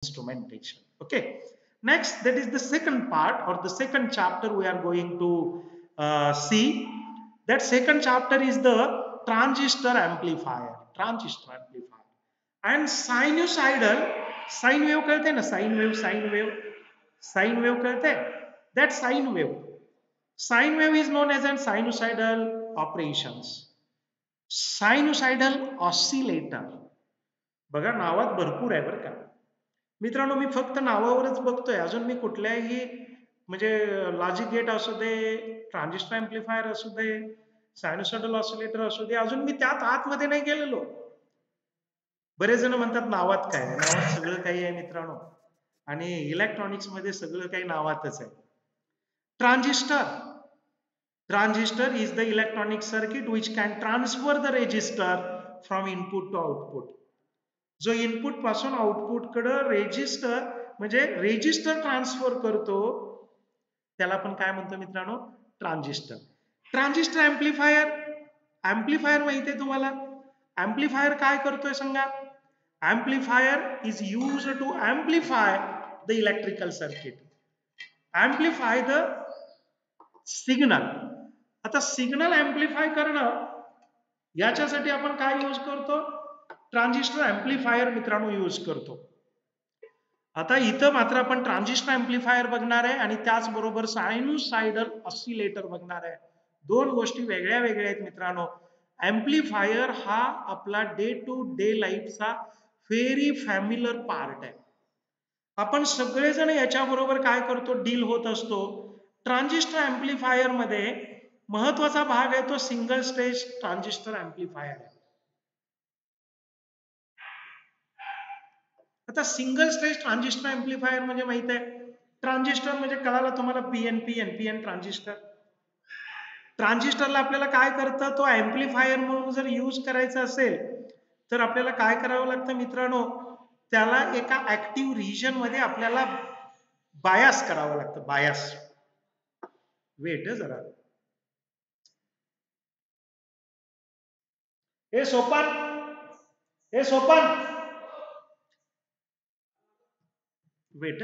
instrumentation. Okay, next, that is the second part or the second chapter we are going to see. That second chapter is the transistor amplifier. Transistor amplifier and sinusoidal. Sine wave कळते ना, sine wave, sine wave कळते. That sine wave is known as an sinusoidal operations. Sinusoidal oscillator. बघा नावात भरपूर आहे बरं का मित्रांनो. मी फक्त नावावरच बघतोय, अजून मी कुठल्याही म्हणजे लॉजिक गेट असू दे, ट्रान्झिस्टर एम्प्लिफायर असू दे, सायनुसॉइडल ऑसिलेटर असू दे, अजून मी त्यात आतमध्ये नाही गेलेलो. बरेच जण म्हणतात नावात काय, नावात सगळं काही आहे मित्रांनो. आणि इलेक्ट्रॉनिक्स मध्ये सगळं काही नावातच आहे. Transistor. Transistor is the electronic circuit which can transfer the resistor from input to output. जो इनपुट पासून आउटपुट कडे रेजिस्टर म्हणजे रेजिस्टर ट्रान्सफर करतो त्याला आपण काय म्हणतो मित्रांनो, ट्रान्झिस्टर. Transistor amplifier. एम्प्लिफायर माहिती आहे तुम्हाला. एम्प्लिफायर काय करतोय सांगा. Amplifier is used to amplify the electrical circuit. Amplify the signal. आता सिग्नल एम्प्लिफाय करणं याच्यासाठी आपण काय यूज करतो, ट्रान्झिस्टर एम्प्लिफायर मित्रांनो यूज करतो. आता इथं मात्र आपण ट्रान्झिस्टर एम्प्लिफायर बघणार आहे आणि त्याचबरोबर सायनुसायडल ऑसिलेटर बघणार आहे. दोन गोष्टी वेगळ्या वेगळ्या आहेत मित्रांनो. एम्प्लिफायर हा आपला डे टू डे लाईफचा व्हेरी फॅमिलियर पार्ट आहे. आपण सगळेजण याच्याबरोबर काय करतो, डील होत असतो. ट्रान्झिस्टर एम्प्लिफायर मध्ये महत्वाचा भाग आहे तो सिंगल स्टेज ट्रान्झिस्टर एम्प्लिफायर आहे. आता सिंगल स्टेज ट्रान्झिस्टर एम्प्लिफायर म्हणजे माहित आहे, ट्रान्झिस्टर म्हणजे कळाला तुम्हाला, पीएनपी एनपीएन ट्रान्झिस्टर. ट्रान्झिस्टरला आपल्याला काय करतं, तो एम्प्लिफायर म्हणून जर यूज करायचा असेल तर आपल्याला काय करावं लागतं मित्रांनो, त्याला एका ऍक्टिव्ह रिजन मध्ये आपल्याला बायस करावं लागतं. बायस. वेट जरा. हे सोपान वेट.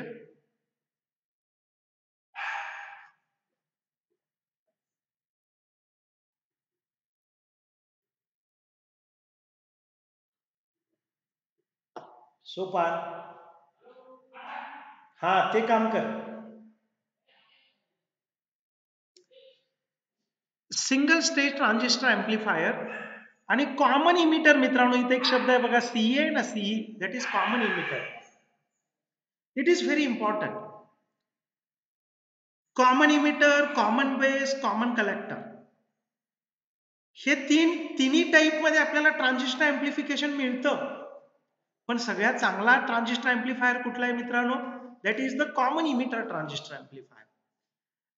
सोपान, हा ते काम कर. सिंगल स्टेज ट्रान्झिस्टर एम्प्लिफायर आणि कॉमन इमिटर मित्रांनो. इथे एक शब्द आहे बघा, सीई आहे ना, CE, that is common emitter. It is very important. Common emitter, common base, common collector, हे तिन्ही टाईप मध्ये आपल्याला ट्रान्झिस्टर एम्प्लिफिकेशन मिळतं. पण सगळ्यात चांगला ट्रान्झिस्टर एम्प्लिफायर कुठला आहे मित्रांनो, that is the common emitter transistor amplifier.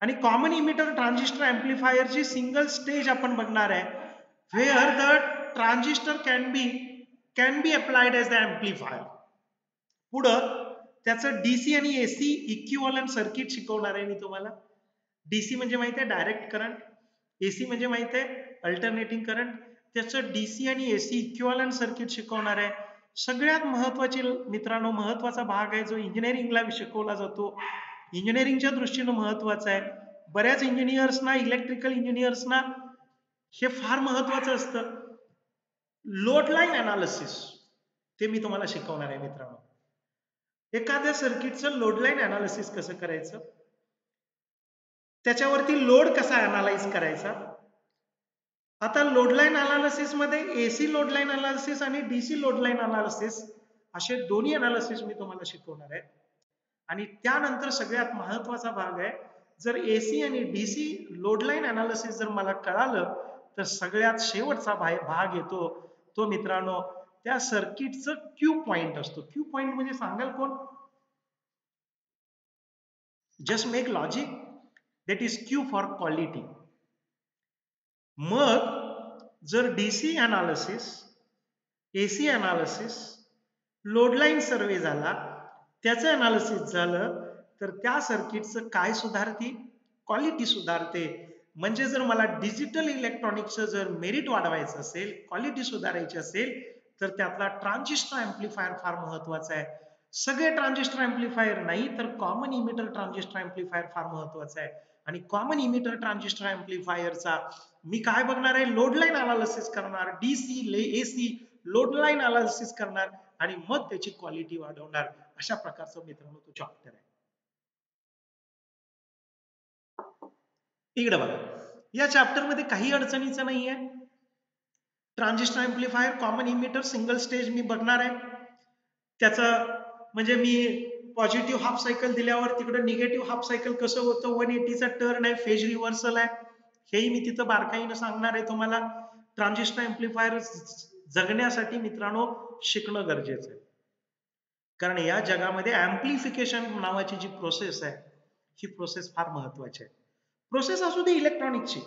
आणि कॉमन इमिटर ट्रान्झिस्टर एम्प्लिफायरची सिंगल स्टेज आपण बघणार आहे, where the transistor can be applied as the amplifier. पुढं त्याचं डीसी आणि एसी इक्विव्हॅलेंट सर्किट शिकवणार आहे मी तुम्हाला. डीसी म्हणजे माहिती आहे डायरेक्ट करंट, एसी म्हणजे माहिती आहे अल्टरनेटिंग करंट. त्याचं डीसी आणि एसी इक्विव्हॅलेंट सर्किट शिकवणार आहे. सगळ्यात महत्वाची मित्रांनो, महत्वाचा भाग आहे जो इंजिनिअरिंगला शिकवला जातो, इंजिनिअरिंगच्या दृष्टीने महत्वाचा आहे. बऱ्याच इंजिनियर्सना, इलेक्ट्रिकल इंजिनियर्सना हे फार महत्वाचं असतं. लोड लाईन अनालिसिस, ते मी तुम्हाला शिकवणार आहे मित्रांनो. एखाद्या सर्किटचं लोड लाईन अनालिसिस कसं करायचं, त्याच्यावरती लोड कसा अनालाइज करायचा. आता लोड लाईन अनालिसिस मध्ये एसी लोड लाईन अनालिसिस आणि डीसी लोड लाईन अनालिसिस असे दोन्ही अनालिसिस मी तुम्हाला शिकवणार आहे. आणि त्यानंतर सगळ्यात महत्वाचा भाग आहे, जर एसी आणि डीसी लोड लाईन अनालिसिस जर मला कळालं तर सगळ्यात शेवटचा भाग येतो तो मित्रांनो त्या सर्किटचं क्यू पॉइंट असतो. क्यू पॉइंट म्हणजे सांगाल कोण, just make logic, that is Q for quality. मग जर DC analysis, AC analysis, load line survey झाला, त्याचं अनालिसिस झालं तर त्या सर्किटचं काय सुधारते, क्वालिटी सुधारते. म्हणजे जर मला डिजिटल इलेक्ट्रॉनिक्सचं जर मेरिट वाढवायचं असेल, क्वालिटी सुधारायची असेल तर त्यातला ट्रान्झिस्टर एम्प्लिफायर फार महत्वाचा आहे. सगळे ट्रान्झिस्टर एम्प्लीफायर नाही, तर कॉमन इमिटर ट्रान्झिस्टर एम्प्लीफायर फार महत्वाचा आहे. आणि कॉमन इमिटर ट्रान्झिस्टर एम्प्लीफायरचा मी काय बघणार आहे, लोड लाईन अनालिसिस करणार, DC AC load line analysis करणार आणि मग त्याची क्वालिटी वाढवणार. अशा प्रकारचं मित्रांनो तो चॅप्टर आहे. इकडे बघा, या चॅप्टर मध्ये काही अडचणीचं नाहीये. Transistor amplifier, common emitter, single stage मी बघणार आहे. त्याचं म्हणजे मी पॉझिटिव्ह हाफ सायकल दिल्यावर तिकडे निगेटिव्ह हाफ सायकल कसं होतं, 180चा टर्न आहे, फेज रिव्हर्सल आहे, हेही मी तिथं बारकाईनं सांगणार आहे तुम्हाला. ट्रान्झिस्टर एम्प्लीफायर जगण्यासाठी मित्रांनो शिकणं गरजेचं आहे. कारण या जगामध्ये एम्प्लिफिकेशन नावाची जी प्रोसेस आहे, ही प्रोसेस फार महत्वाची आहे. प्रोसेस असू दे इलेक्ट्रॉनिकची,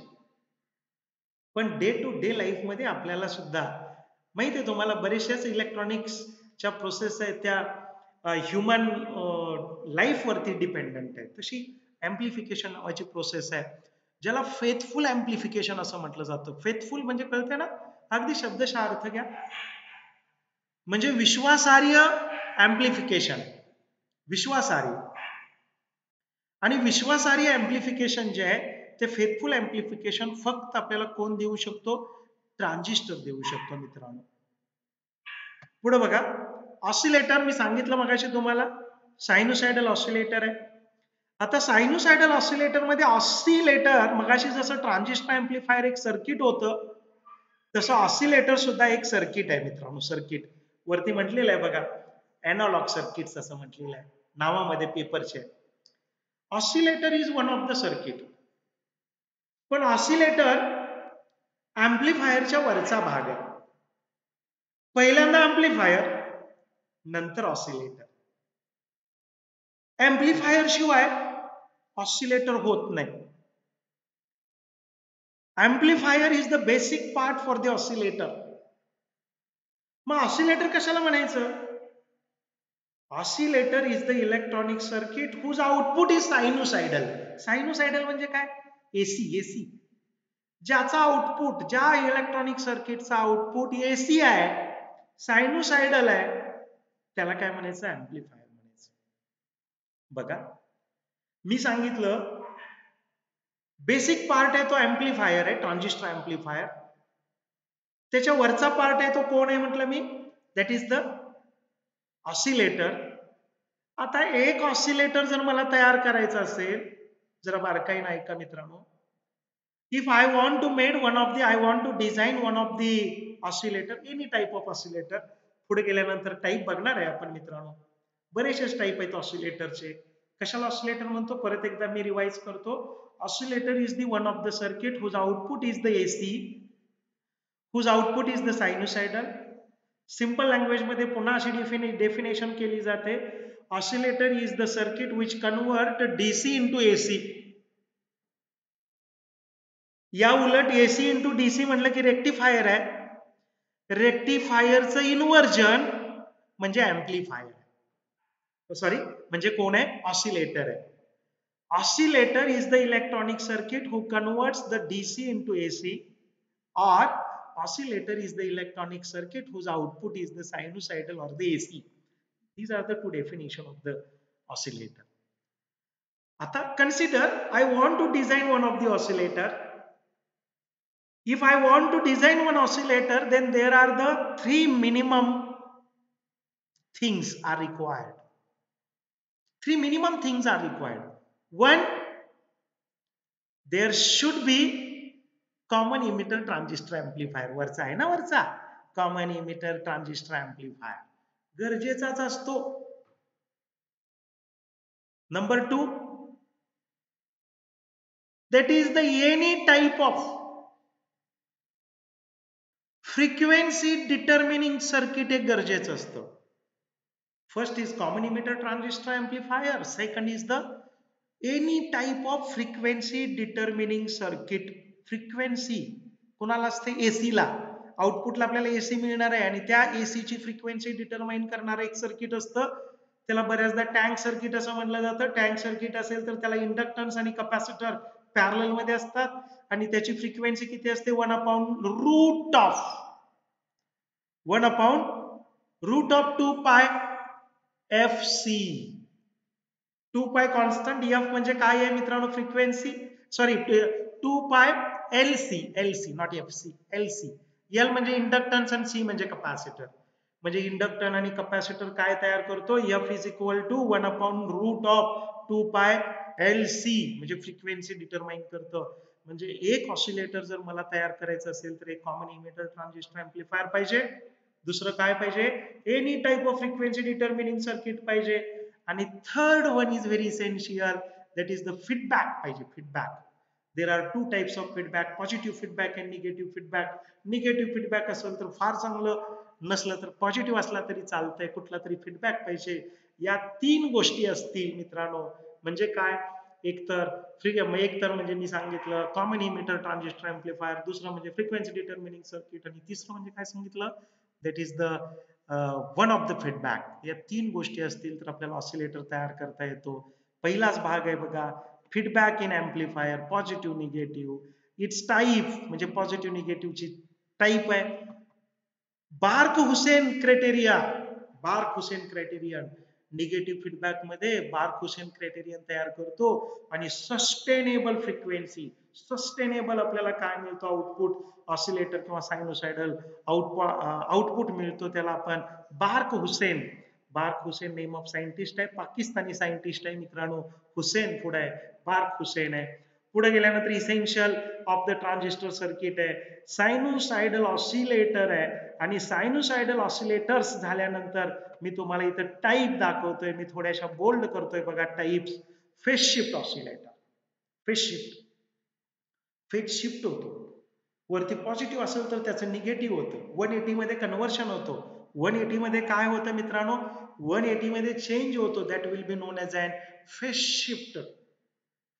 पण डे टू डे लाईफ मध्ये आपल्याला सुद्धा माहिती आहे तुम्हाला, बरेचशाच इलेक्ट्रॉनिक्सच्या प्रोसेस आहेत त्या ह्युमन लाईफ वरती डिपेंडंट आहे. तशी एम्प्लिफिकेशन नावाची प्रोसेस आहे, ज्याला फेथफुल एम्प्लिफिकेशन असं म्हटलं जातं. फेथफुल म्हणजे कळते ना, अगदी शब्दशः अर्थ घ्या, म्हणजे विश्वासार्ह एम्प्लिफिकेशन, विश्वासार्ह. आणि विश्वासार्ह एम्प्लिफिकेशन जे आहे ते फेथफुल एम्प्लिफिकेशन फक्त आपल्याला कोण देऊ शकतो, ट्रान्झिस्टर देऊ शकतो मित्रांनो. पुढे बघा, ऑसिलेटर मी सांगितलं मगाशी तुम्हाला, सायनुसायडल ऑसिलेटर आहे. आता सायनुसायडल ऑसिलेटर मध्ये ऑसिलेटर मगाशी जसं ट्रान्झिस्टर एम्प्लीफायर एक सर्किट होतं, तसं ऑसिलेटर सुद्धा एक सर्किट आहे मित्रांनो. सर्किट वरती म्हटलेलं आहे बघा, एनालॉग सर्किट्स असं म्हटलेलं आहे नावामध्ये पेपरचे. Oscillator is one of the circuit. पण ऑसिलेटर एम्प्लीफायरच्या वरचा भाग आहे. पहिल्यांदा एम्प्लीफायर, नंतर ऑसिलेटर. एम्प्लीफायर शिवाय ऑसिलेटर होत नाही. Amplifier is the basic part for the oscillator. मग ऑसिलेटर कशाला म्हणायचं? Oscillator is the electronic circuit whose output is sinusoidal. Sinusoidal म्हणजे काय? एसी. एसी ज्याचा आउटपुट, ज्या इलेक्ट्रॉनिक सर्किटचा आउटपुट एसी आहे, सायनुसायडल आहे, त्याला काय म्हणायचं? एम्प्लीफायर म्हणायचं. बघा मी सांगितलं बेसिक पार्ट आहे तो एम्प्लीफायर आहे, ट्रान्झिस्टर एम्प्लीफायर. त्याच्या वरचा पार्ट आहे तो कोण आहे म्हटलं मी? That is the oscillator. आता एक ऑसिलेटर जर मला तयार करायचा असेल, जरा बारकाईने ऐका मित्रांनो. If I want to make one of the, I want to design one of the oscillator, any type of oscillator. पुढे गेल्यानंतर टाईप बघणार आहे आपण मित्रांनो. बरेचसे टाईप आहेत ऑसिलेटरचे. कशाला ऑसिलेटर म्हणतो परत एकदा मी रिवाइज करतो. Oscillator is the one of the circuit whose output is the AC, whose output is the sinusoidal. Simple language मध्ये पुन्हा अशी डेफिनेशन केली जाते. Oscillator is the circuit which convert DC into AC. या उलट एसी इंटू डीसी म्हटलं की rectifier आहे. रेक्टिफायरचं इन्व्हर्जन म्हणजे एम्प्लीफायर, सॉरी म्हणजे कोण आहे? ऑसिलेटर आहे. Oscillator is the electronic circuit who converts the DC into AC, or oscillator is the electronic circuit whose output is the sinusoidal or the AC. These are the two definition of the oscillator. आता consider I want to design one of the oscillator. If I want to design one oscillator, then there are the three minimum things are required. Three minimum things are required. One, there should be common emitter transistor amplifier. वरचा आहे ना, वरचा common emitter transistor amplifier गरजेचाच असतो. Number two, that is the any type of frequency determining circuit एक गरजेचं असतं. First is common emitter transistor amplifier, second is the any type of frequency determining circuit. Frequency कोणाला असते? AC ला. आउटपुटला आपल्याला AC मिळणार आहे आणि त्या एसी ची फ्रिक्वेन्सी डिटरमाइन करणारं एक सर्किट असतं. त्याला बऱ्याचदा टँक सर्किट असं म्हटलं जातं. टँक सर्किट असेल तर त्याला इंडक्टन्स आणि कॅपॅसिटर पॅरलल मध्ये असतात आणि त्याची फ्रिक्वेन्सी किती असते? 1/√1/√2 पाय FC 2 पाय कॉन्स्टंट, एफ म्हणजे काय आहे मित्रांनो frequency, sorry 2 pi LC not FC LC. L म्हणजे इंडक्टन्स आणि सी म्हणजे कॅपॅसिटर. म्हणजे इंडक्टर आणि कॅपॅसिटर काय तयार करतो, F is equal to 1 upon root of 2 pi LC म्हणजे फ्रिक्वेन्सी डिटरमाइन करतं. म्हणजे एक ऑसिलेटर जर मला तयार करायचं असेल तर एक कॉमन इमिटर ट्रान्झिस्टर एम्प्लीफायर पाहिजे. दुसरं काय पाहिजे, any type of frequency determining circuit पाहिजे. आणि third one is very essential, that is the feedback पाहिजे. Feedback, there are two types of feedback, positive feedback and negative feedback. Negative feedback असेल तर फार चांगलं, नसलं तर पॉझिटिव्ह असला तरी चालतंय, कुठला तरी फीडबॅक पाहिजे. या तीन गोष्टी असतील मित्रांनो म्हणजे काय, एकतर म्हणजे मी सांगितलं कॉमन इमिटर ट्रान्झिस्टर एम्प्लीफायर, दुसरं म्हणजे फ्रिक्वेन्सी डिटर्मिनिंग सर्किट, आणि तिसरं म्हणजे काय सांगितलं, that is the one of the feedback. या तीन गोष्टी असतील तर आपल्याला ऑसिलेटर तयार करता येतो. पहिलाच भाग आहे बघा, feedback in amplifier, positive negative. It's type म्हणजे पॉझिटिव्ह निगेटिव्हची टाईप आहे. बार्क-हुसेन क्रायटेरिया, बार्क-हुसेन क्रायटेरियन निगेटिव्ह फीडबॅक मध्ये बार्क-हुसेन क्रायटेरियन तयार करतो. आणि सस्टेनेबल फ्रिक्वेन्सी, सस्टेनेबल आपल्याला काय मिळतो आउटपुट, ऑसिलेटर किंवा सायनुसायडल आउटपुट मिळतो, त्याला आपण बार्क-हुसेन. बार्क-हुसेन नेम ऑफ सायंटिस्ट आहे, पाकिस्तानी सायंटिस्ट आहे मित्रांनो. हुसेन पुढे आहे, बार्क-हुसेन आहे. पुढे गेल्यानंतर essential of the transistor circuit आहे, सायनुसायडल ऑसिलेटर आहे. आणि सायनुसायडल ऑसिलेटर्स झाल्यानंतर मी तुम्हाला इथं टाईप दाखवतोय, मी थोड्याशा बोल्ड करतोय बघा types. Phase shift oscillator, phase shift, phase shift होतो. वरती पॉझिटिव्ह असेल तर त्याचं निगेटिव्ह होतं, 180 मध्ये कन्व्हर्शन होतो. 180 मध्ये काय होतं मित्रांनो, 180 मध्ये चेंज होतो, that will be known as an phase shift.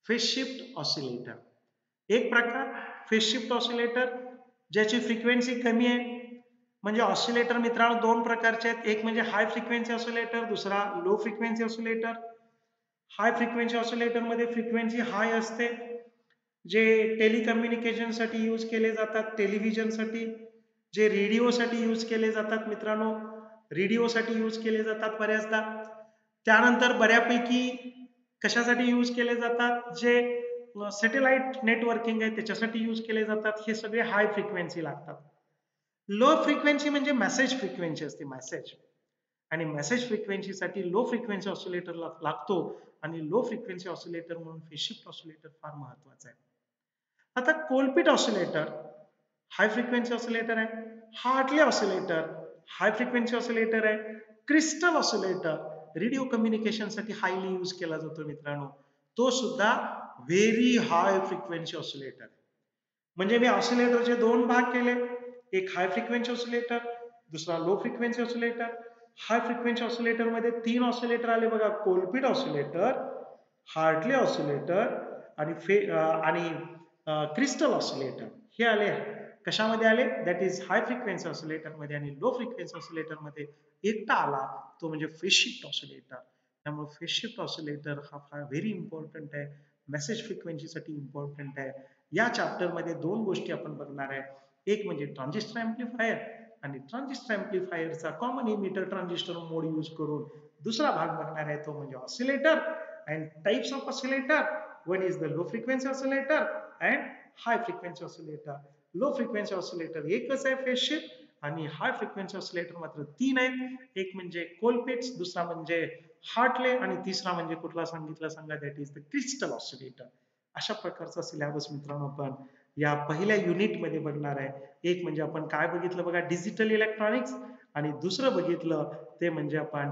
Phase shift oscillator एक प्रकार. फेज शिफ्ट ऑसिलेटर ज्याची फ्रिक्वेन्सी कमी आहे, म्हणजे ऑसिलेटर मित्रांनो दोन प्रकारचे आहेत, एक म्हणजे हाय फ्रिक्वेन्सी ऑसिलेटर, दुसरा low frequency oscillator. High frequency oscillator मध्ये फ्रिक्वेन्सी हाय असते, जे टेलिकम्युनिकेशन साठी यूज केले जातात, टेलिव्हिजनसाठी, जे रेडिओसाठी यूज केले जातात मित्रांनो, रेडिओसाठी यूज केले जातात बऱ्याचदा. त्यानंतर बऱ्यापैकी कशासाठी यूज केले जातात, जे सॅटेलाइट नेटवर्किंग आहे त्याच्यासाठी यूज केले जातात. हे सगळे हाय फ्रिक्वेन्सी लागतात. लो फ्रिक्वेन्सी म्हणजे मेसेज फ्रिक्वेन्सी असते, मेसेज. आणि मेसेज फ्रिक्वेन्सीसाठी लो फ्रिक्वेन्सी ऑसिलेटर लागतो. आणि लो फ्रिक्वेन्सी ऑसिलेटर म्हणून फेज शिफ्ट ऑसिलेटर फार महत्वाचा आहे. आता कोलपिट ऑसिलेटर हाय फ्रिक्वेन्सी ऑसिलेटर आहे, Hartley oscillator high frequency oscillator आहे, क्रिस्टल ऑसिलेटर रेडिओ कम्युनिकेशन साठी हायली यूज केला जातो मित्रांनो, तो सुद्धा व्हेरी हाय फ्रिक्वेन्सी ऑसिलेटर. म्हणजे मी ऑसिलेटरचे दोन भाग केले, एक हाय फ्रिक्वेन्सी ऑसिलेटर, दुसरा low frequency oscillator. High frequency oscillator मध्ये तीन ऑसिलेटर आले बघा, कोलपिट ऑसिलेटर, हार्टले ऑसिलेटर आणि क्रिस्टल ऑसिलेटर. हे आले कशामध्ये आले, that is high frequency oscillator मध्ये. आणि लो फ्रिक्वेन्सी ऑसिलेटर मध्ये एकटा आला तो म्हणजे फेज शिफ्ट ऑसिलेटर. त्यामुळे फेज शिफ्ट ऑसिलेटर हा फार व्हेरी इम्पॉर्टंट आहे, मेसेज फ्रिक्वेन्सीसाठी इम्पॉर्टंट आहे. या चॅप्टर मध्ये दोन गोष्टी आपण बघणार आहे, एक म्हणजे ट्रान्झिस्टर एम्प्लीफायर आणि ट्रान्झिस्टर एम्प्लीफायरचा कॉमन इमिटर ट्रान्झिस्टर मोड यूज करून. दुसरा भाग बघणार आहे तो म्हणजे oscillator and types of oscillator. One is the low frequency oscillator and high frequency oscillator. Low frequency oscillator एकच आहे फेज शिफ्ट, आणि हाय फ्रिक्वेन्सी ऑसिलेटर मात्र तीन आहेत, एक म्हणजे कोलपिट्स, दुसरा म्हणजे हार्टले, आणि तिसरा म्हणजे कुठला सांगितलं सांगा, that is the crystal oscillator. अशा प्रकारचा सिलेबस मित्रांनो आपण या पहिल्या युनिट मध्ये बघणार आहे. एक म्हणजे आपण काय बघितलं बघा, डिजिटल इलेक्ट्रॉनिक्स, आणि दुसरं बघितलं ते म्हणजे आपण